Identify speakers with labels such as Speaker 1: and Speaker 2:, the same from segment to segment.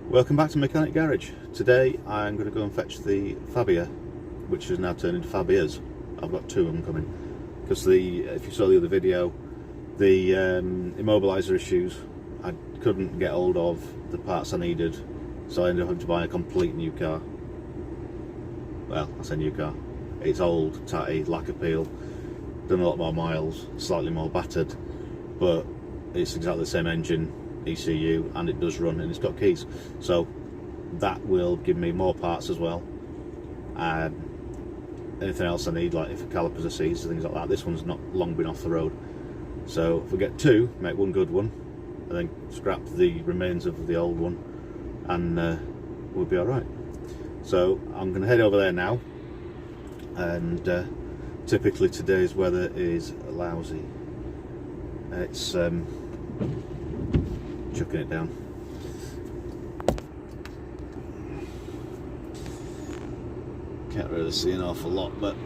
Speaker 1: Welcome back to Mechanic Garage. Today I'm going to go and fetch the Fabia, which has now turned into Fabias. I've got two of them coming because if you saw the other video, the immobiliser issues, I couldn't get hold of the parts I needed, so I ended up having to buy a complete new car. Well, I say new car, it's old, tatty, lack of peel, done a lot more miles, slightly more battered, but it's exactly the same engine, ECU, and it does run and it's got keys, so that will give me more parts as well. Anything else I need, like if calipers are seized and things like that, this one's not long been off the road, so if we get two, make one good one and then scrap the remains of the old one, and we'll be alright. So I'm going to head over there now, and typically today's weather is lousy. It's chucking it down. Can't really see an awful lot, but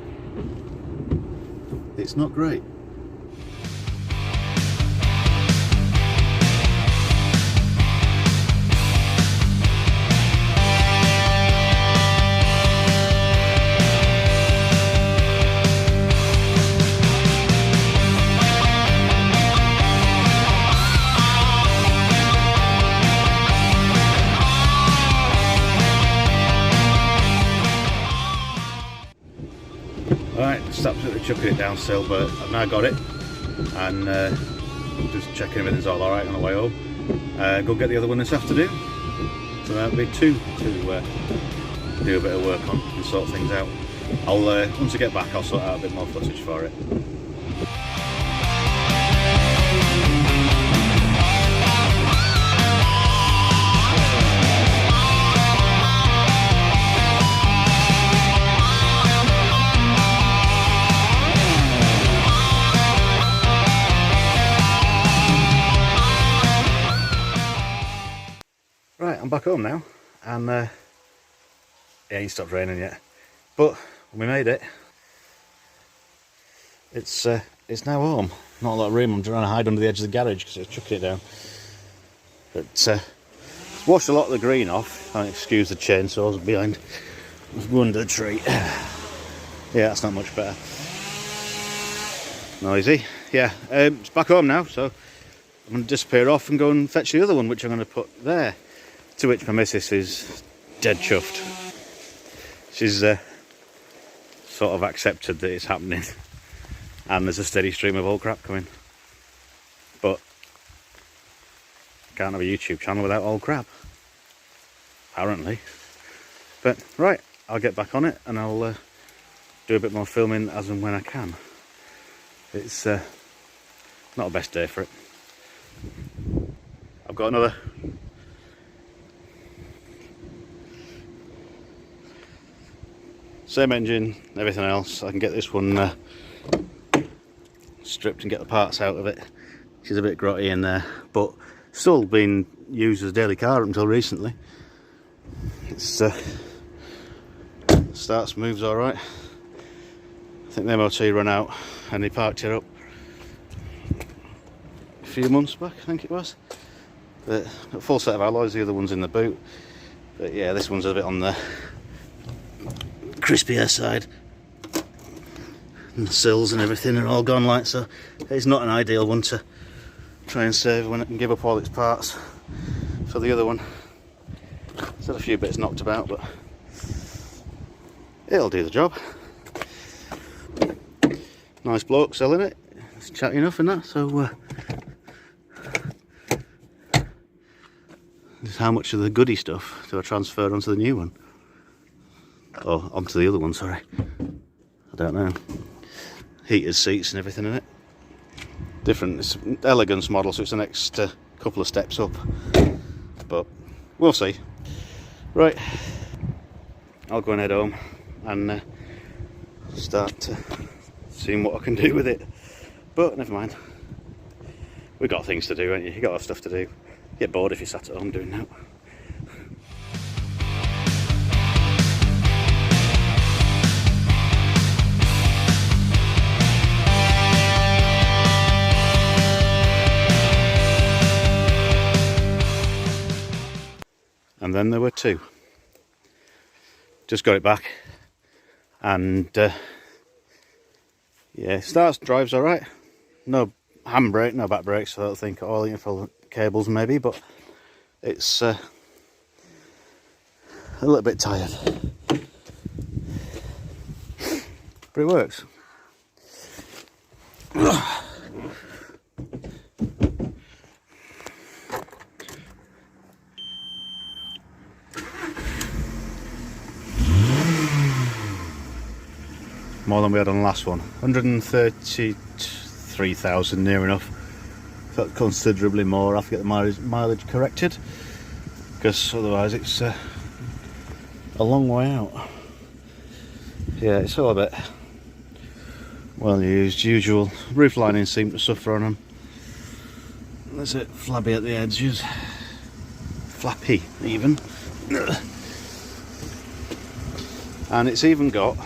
Speaker 1: it's not great. Alright, just absolutely chucking it down still, but I've now got it, and just checking everything's all alright on the way home. Go get the other one this afternoon, so that'll be two to do a bit of work on and sort things out. Once I get back, I'll sort out a bit more footage for it. Right, I'm back home now, and it ain't stopped raining yet, but we made it. It's now home. Not a lot of room. I'm trying to hide under the edge of the garage because it's chucking it down. But it's washed a lot of the green off. I excuse the chainsaws behind. Let's go under the tree. Yeah, that's not much better. Noisy. Yeah, it's back home now, so I'm going to disappear off and go and fetch the other one, which I'm going to put there. To which my missus is dead chuffed. She's sort of accepted that it's happening, and there's a steady stream of old crap coming. But can't have a YouTube channel without old crap, apparently. But right, I'll get back on it and I'll do a bit more filming as and when I can. It's not the best day for it. I've got another same engine, everything else. I can get this one stripped and get the parts out of it. She's a bit grotty in there, but still been used as a daily car until recently. It's starts, moves all right. I think the MOT run out and they parked her up a few months back, I think it was. But a full set of alloys, the other one's in the boot. But yeah, this one's a bit on the crispier side, and the sills and everything are all gone, like, so it's not an ideal one to try and save when it can give up all its parts for the other one. It's had a few bits knocked about, but it'll do the job. Nice bloke selling it, it's chatty enough and that, so just how much of the goody stuff do I transfer onto the new one? Or onto the other one, sorry. I don't know. Heated seats and everything in it. Different, it's an elegance model, so it's the next couple of steps up. But we'll see. Right, I'll go and head home and start seeing what I can do with it. But never mind. We've got things to do, ain't you? You got stuff to do. You get bored if you're sat at home doing that. and then there were 2. Just got it back, and yeah, starts, drives alright. No handbrake, no back brakes, so I don't think oiling for cables maybe, but it's a little bit tired. But it works. More than we had on the last one. 133,000 near enough. Felt considerably more. I have to get the mileage corrected, because otherwise it's a long way out. Yeah, it's all a bit well used. Usual roof linings seem to suffer on them. There's it flabby at the edges. Flappy even. And it's even got,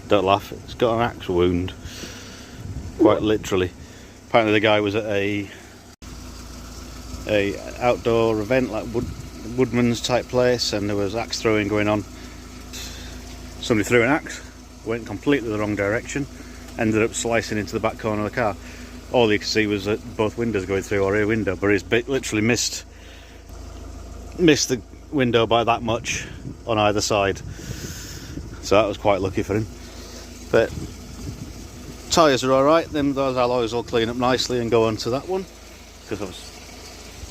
Speaker 1: don't laugh, it's got an axe wound, quite literally. Apparently the guy was at a outdoor event, like woodman's type place, and there was axe throwing going on. Somebody threw an axe, went completely the wrong direction, ended up slicing into the back corner of the car. All you could see was that both windows going through, or rear window, but he's literally missed the window by that much on either side. So that was quite lucky for him. But tyres are alright, those alloys will clean up nicely and go onto that one, because of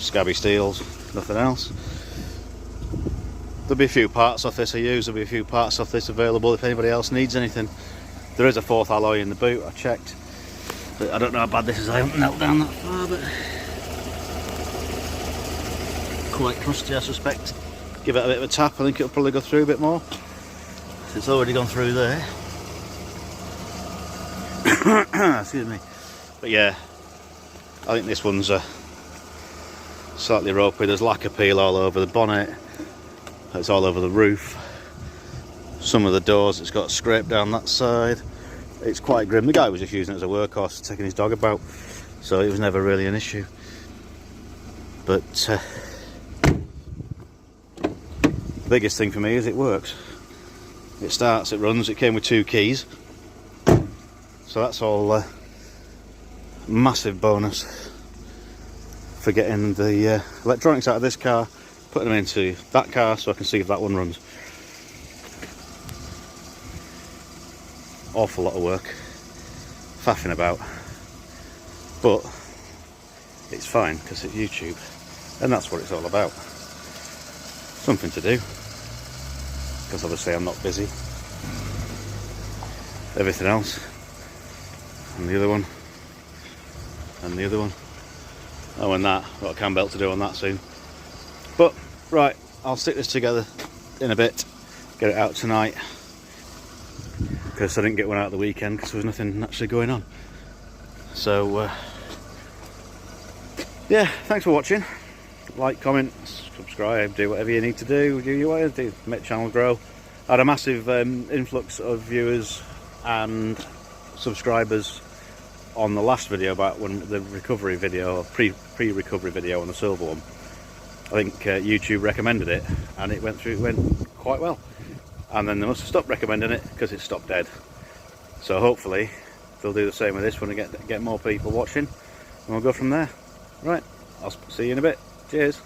Speaker 1: scabby steels, nothing else. There'll be a few parts off this I use, there'll be a few parts off this available if anybody else needs anything. There is a 4th alloy in the boot, I checked. But I don't know how bad this is, I haven't knelt down that far, but quite crusty I suspect. Give it a bit of a tap, I think it'll probably go through a bit more. It's already gone through there. Excuse me. But yeah, I think this one's slightly ropey. There's lacquer peel all over the bonnet. It's all over the roof. Some of the doors, it's got scrape down that side. It's quite grim. The guy was just using it as a workhorse, taking his dog about, so it was never really an issue. But the biggest thing for me is it works. It starts, it runs, it came with 2 keys. So that's all massive bonus for getting the electronics out of this car, putting them into that car so I can see if that one runs. Awful lot of work, faffing about, but it's fine because it's YouTube and that's what it's all about. Something to do, because obviously I'm not busy. Everything else, and the other one, and the other one. Oh, and that, got a cam belt to do on that soon. But right, I'll stick this together in a bit, get it out tonight, because I didn't get one out the weekend because there was nothing actually going on. So yeah, thanks for watching. Like, comment, subscribe, do whatever you need to do. Do you want to do, make the channel grow. I had a massive influx of viewers and subscribers on the last video, about when the recovery video, or pre-recovery video on the silver one. I think YouTube recommended it and it went quite well. And then they must have stopped recommending it because it stopped dead. So hopefully they'll do the same with this one and get more people watching, and we'll go from there. Right, I'll see you in a bit. Cheers.